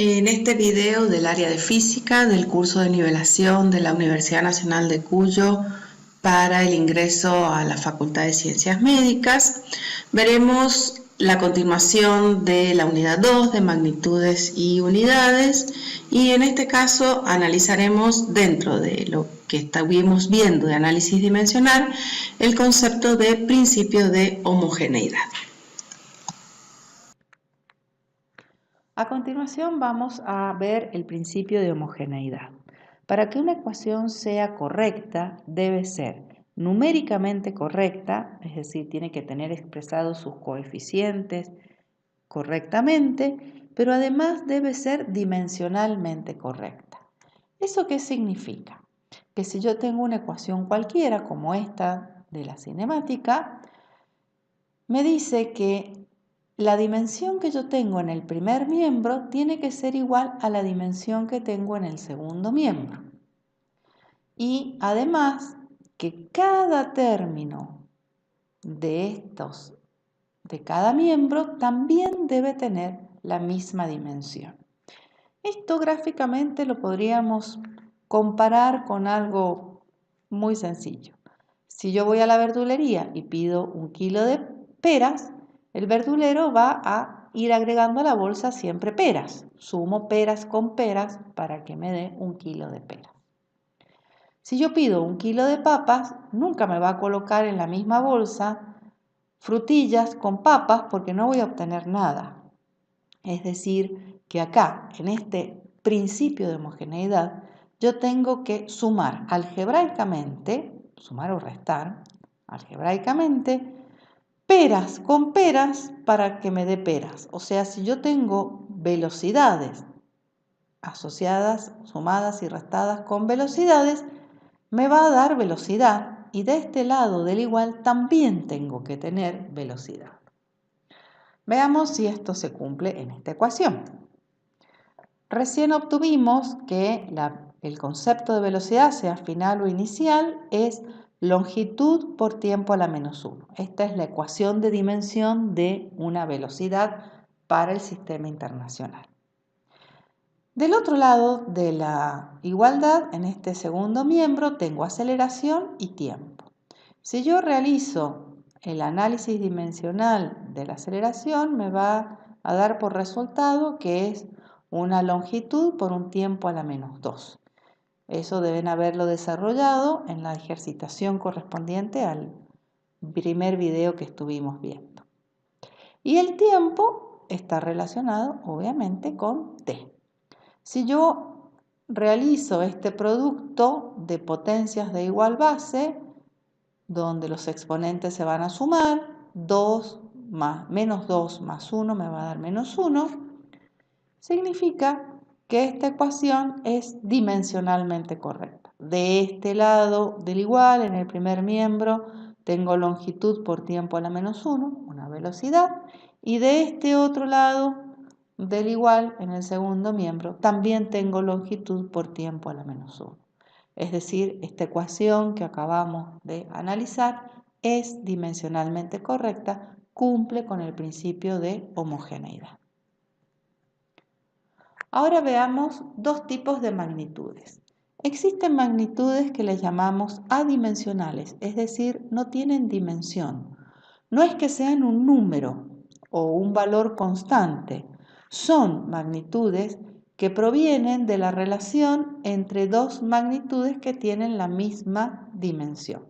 En este video del área de física del curso de nivelación de la Universidad Nacional de Cuyo para el ingreso a la Facultad de Ciencias Médicas, veremos la continuación de la unidad 2 de magnitudes y unidades, y en este caso analizaremos, dentro de lo que estuvimos viendo de análisis dimensional, el concepto de principio de homogeneidad. A continuación vamos a ver el principio de homogeneidad. Para que una ecuación sea correcta, debe ser numéricamente correcta, es decir, tiene que tener expresados sus coeficientes correctamente, pero además debe ser dimensionalmente correcta. ¿Eso qué significa? Que si yo tengo una ecuación cualquiera, como esta de la cinemática, me dice que la dimensión que yo tengo en el primer miembro tiene que ser igual a la dimensión que tengo en el segundo miembro. Y además que cada término de cada miembro también debe tener la misma dimensión. Esto gráficamente lo podríamos comparar con algo muy sencillo. Si yo voy a la verdulería y pido 1 kilo de peras, el verdulero va a ir agregando a la bolsa siempre peras. Sumo peras con peras para que me dé 1 kilo de peras. Si yo pido 1 kilo de papas, nunca me va a colocar en la misma bolsa frutillas con papas porque no voy a obtener nada. Es decir, que acá, en este principio de homogeneidad, yo tengo que sumar algebraicamente, sumar o restar, algebraicamente, peras con peras para que me dé peras. O sea, si yo tengo velocidades asociadas, sumadas y restadas con velocidades, me va a dar velocidad, y de este lado del igual también tengo que tener velocidad. Veamos si esto se cumple en esta ecuación. Recién obtuvimos que el concepto de velocidad, sea final o inicial, es longitud por tiempo a la menos 1. Esta es la ecuación de dimensión de una velocidad para el sistema internacional. Del otro lado de la igualdad, en este segundo miembro, tengo aceleración y tiempo. Si yo realizo el análisis dimensional de la aceleración, me va a dar por resultado que es una longitud por un tiempo a la menos 2. Eso deben haberlo desarrollado en la ejercitación correspondiente al primer video que estuvimos viendo. Y el tiempo está relacionado, obviamente, con t. Si yo realizo este producto de potencias de igual base, donde los exponentes se van a sumar, menos 2 más 1 me va a dar menos 1, significa que esta ecuación es dimensionalmente correcta. De este lado del igual, en el primer miembro, tengo longitud por tiempo a la menos 1, una velocidad, y de este otro lado del igual, en el segundo miembro, también tengo longitud por tiempo a la menos 1. Es decir, esta ecuación que acabamos de analizar es dimensionalmente correcta, cumple con el principio de homogeneidad. Ahora veamos dos tipos de magnitudes. Existen magnitudes que les llamamos adimensionales, es decir, no tienen dimensión. No es que sean un número o un valor constante, son magnitudes que provienen de la relación entre dos magnitudes que tienen la misma dimensión.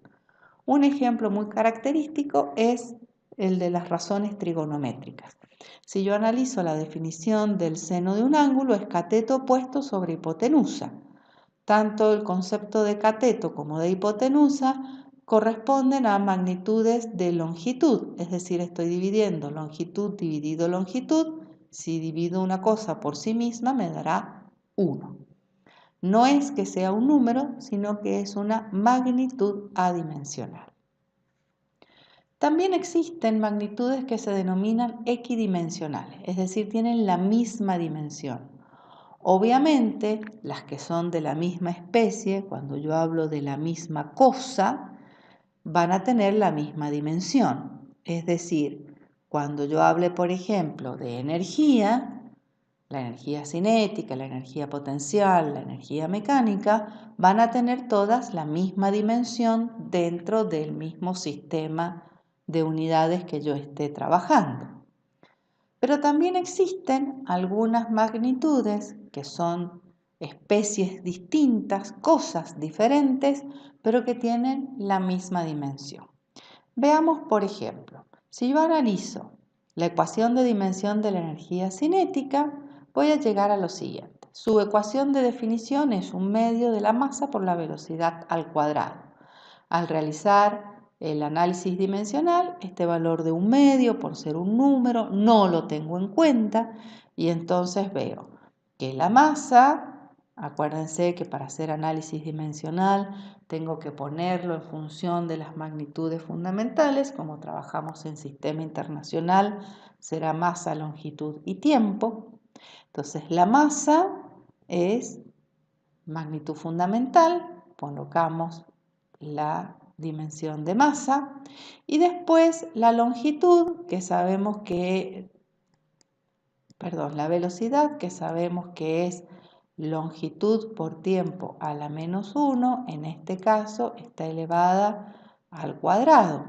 Un ejemplo muy característico es el de las razones trigonométricas. Si yo analizo la definición del seno de un ángulo, es cateto opuesto sobre hipotenusa. Tanto el concepto de cateto como de hipotenusa corresponden a magnitudes de longitud, es decir, estoy dividiendo longitud dividido longitud. Si divido una cosa por sí misma me dará 1. No es que sea un número, sino que es una magnitud adimensional. También existen magnitudes que se denominan equidimensionales, es decir, tienen la misma dimensión. Obviamente, las que son de la misma especie, cuando yo hablo de la misma cosa, van a tener la misma dimensión. Es decir, cuando yo hable, por ejemplo, de energía, la energía cinética, la energía potencial, la energía mecánica, van a tener todas la misma dimensión dentro del mismo sistema de unidades que yo esté trabajando. Pero también existen algunas magnitudes que son especies distintas, cosas diferentes, pero que tienen la misma dimensión. Veamos, por ejemplo, si yo analizo la ecuación de dimensión de la energía cinética, voy a llegar a lo siguiente. Su ecuación de definición es un medio de la masa por la velocidad al cuadrado. Al realizar el análisis dimensional, este valor de un medio, por ser un número, no lo tengo en cuenta y entonces veo que la masa, acuérdense que para hacer análisis dimensional tengo que ponerlo en función de las magnitudes fundamentales, como trabajamos en sistema internacional, será masa, longitud y tiempo. Entonces la masa es magnitud fundamental, colocamos la dimensión de masa y después la longitud, que sabemos que, la velocidad, que sabemos que es longitud por tiempo a la menos 1, en este caso está elevada al cuadrado,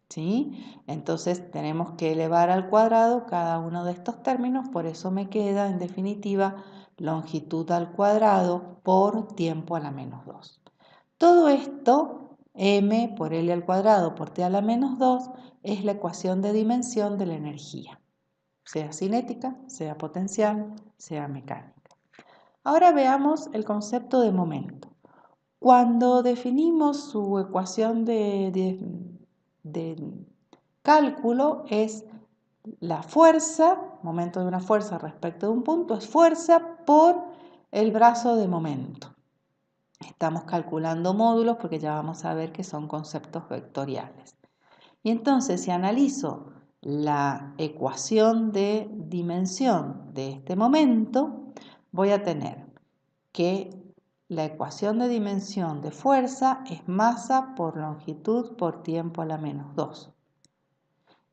¿sí? Entonces tenemos que elevar al cuadrado cada uno de estos términos, por eso me queda en definitiva longitud al cuadrado por tiempo a la menos 2. Todo esto, m por L al cuadrado por T a la menos 2, es la ecuación de dimensión de la energía, sea cinética, sea potencial, sea mecánica. Ahora veamos el concepto de momento. Cuando definimos su ecuación de cálculo, es la fuerza, momento de una fuerza respecto de un punto, es fuerza por el brazo de momento. Estamos calculando módulos porque ya vamos a ver que son conceptos vectoriales. Y entonces, si analizo la ecuación de dimensión de este momento, voy a tener que la ecuación de dimensión de fuerza es masa por longitud por tiempo a la menos 2.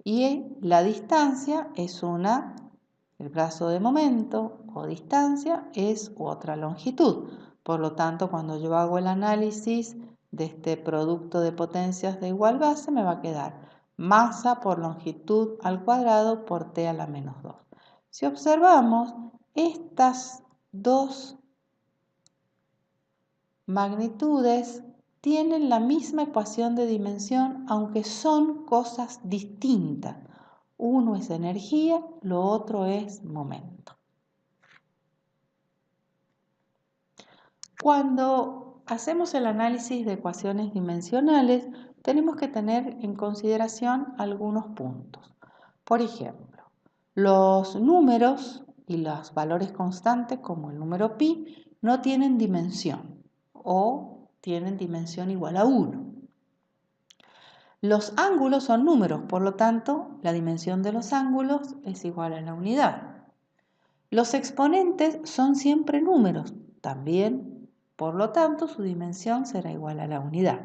Y la distancia es el brazo de momento o distancia es otra longitud. Por lo tanto, cuando yo hago el análisis de este producto de potencias de igual base, me va a quedar masa por longitud al cuadrado por T a la menos 2. Si observamos, estas dos magnitudes tienen la misma ecuación de dimensión, aunque son cosas distintas. Uno es energía, lo otro es momento. Cuando hacemos el análisis de ecuaciones dimensionales, tenemos que tener en consideración algunos puntos. Por ejemplo, los números y los valores constantes, como el número pi, no tienen dimensión o tienen dimensión igual a 1. Los ángulos son números, por lo tanto, la dimensión de los ángulos es igual a la unidad. Los exponentes son siempre números, también, por lo tanto, su dimensión será igual a la unidad.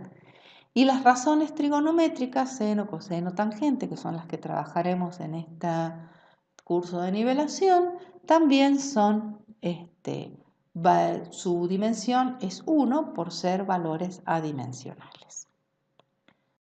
Y las razones trigonométricas, seno, coseno, tangente, que son las que trabajaremos en este curso de nivelación, también son, su dimensión es 1 por ser valores adimensionales.